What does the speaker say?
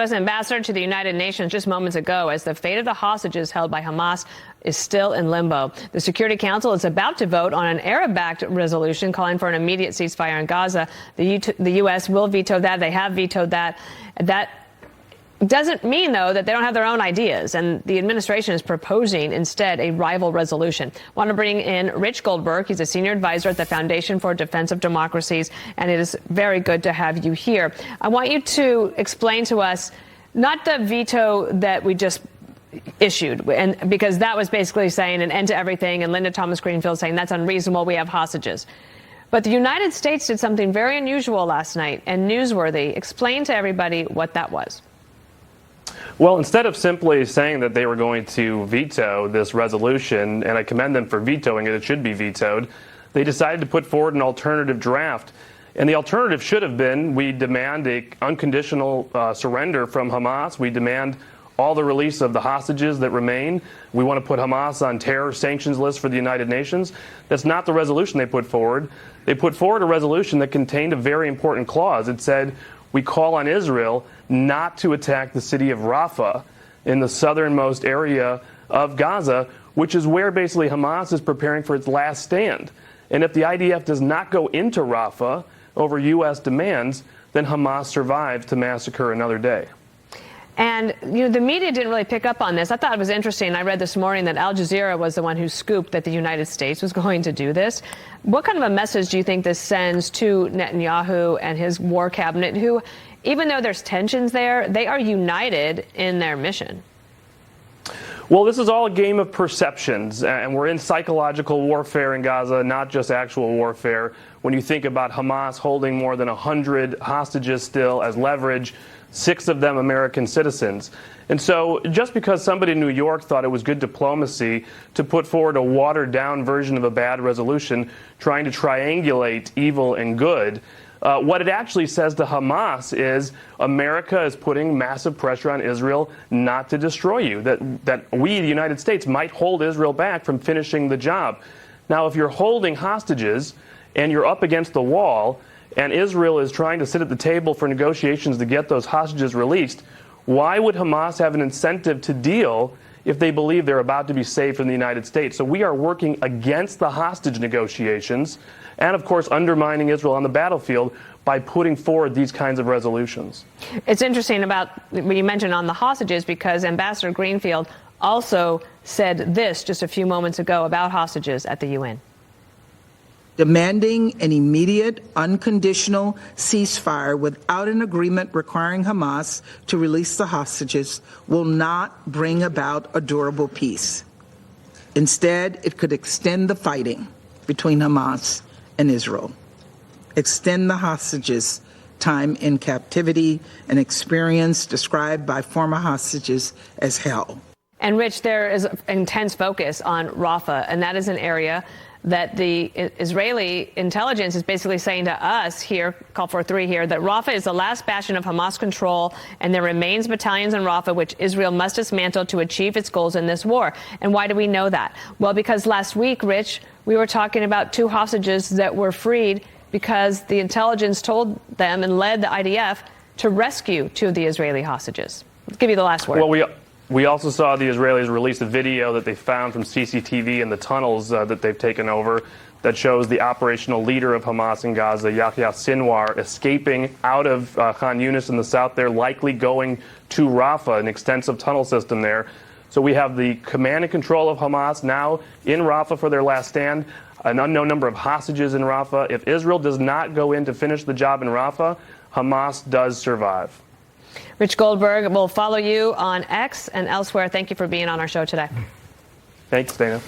U.S. ambassador to the United Nations just moments ago as the fate of the hostages held by Hamas is still in limbo. The Security Council is about to vote on an Arab-backed resolution calling for an immediate ceasefire in Gaza. The U.S. will veto that. They have vetoed that. That doesn't mean, though, that they don't have their own ideas, and the administration is proposing instead a rival resolution. I want to bring in Rich Goldberg. He's a senior advisor at the Foundation for Defense of Democracies, and it is very good to have you here. I want you to explain to us not the veto that we just issued, and because that was basically saying an end to everything, and Linda Thomas Greenfield saying that's unreasonable, we have hostages. But the United States did something very unusual last night and newsworthy. Explain to everybody what that was. Well, instead of simply saying that they were going to veto this resolution, and I commend them for vetoing it, it should be vetoed, they decided to put forward an alternative draft. And the alternative should have been, we demand an unconditional surrender from Hamas. We demand all the release of the hostages that remain. We want to put Hamas on terror sanctions list for the United Nations. That's not the resolution they put forward. They put forward a resolution that contained a very important clause. It said, we call on Israel not to attack the city of Rafah in the southernmost area of Gaza, which is where basically Hamas is preparing for its last stand. And if the IDF does not go into Rafah over U.S. demands, then Hamas survives to massacre another day. And, you know, the media didn't really pick up on this. I thought it was interesting. I read this morning that Al Jazeera was the one who scooped that the United States was going to do this. What kind of a message do you think this sends to Netanyahu and his war cabinet, who, even though there's tensions there, they are united in their mission? Well, this is all a game of perceptions, and we're in psychological warfare in Gaza, not just actual warfare. When you think about Hamas holding more than 100 hostages still as leverage, 6 of them American citizens. And so just because somebody in New York thought it was good diplomacy to put forward a watered-down version of a bad resolution trying to triangulate evil and good, what it actually says to Hamas is America is putting massive pressure on Israel not to destroy you, that we, the United States, might hold Israel back from finishing the job. Now, if you're holding hostages and you're up against the wall and Israel is trying to sit at the table for negotiations to get those hostages released, why would Hamas have an incentive to deal if they believe they're about to be saved from the United States? So we are working against the hostage negotiations and, of course, undermining Israel on the battlefield by putting forward these kinds of resolutions. It's interesting about what you mentioned on the hostages, because Ambassador Greenfield also said this just a few moments ago about hostages at the UN. Demanding an immediate, unconditional ceasefire without an agreement requiring Hamas to release the hostages will not bring about a durable peace. Instead, it could extend the fighting between Hamas and Israel, extend the hostages' time in captivity, an experience described by former hostages as hell. And Rich, there is intense focus on Rafah, and that is an area that the Israeli intelligence is basically saying to us here, Call for 3 here, that Rafah is the last bastion of Hamas control, and there remains battalions in Rafah which Israel must dismantle to achieve its goals in this war. And why do we know that? Well, because last week, Rich, we were talking about 2 hostages that were freed because the intelligence told them and led the IDF to rescue 2 of the Israeli hostages. Let's give you the last word. Well, we also saw the Israelis release a video that they found from CCTV in the tunnels that they've taken over that shows the operational leader of Hamas in Gaza, Yahya Sinwar, escaping out of Khan Yunis in the south there, likely going to Rafah, an extensive tunnel system there. So we have the command and control of Hamas now in Rafah for their last stand, an unknown number of hostages in Rafah. If Israel does not go in to finish the job in Rafah, Hamas does survive. Rich Goldberg, will follow you on X and elsewhere. Thank you for being on our show today. Thanks, Dana.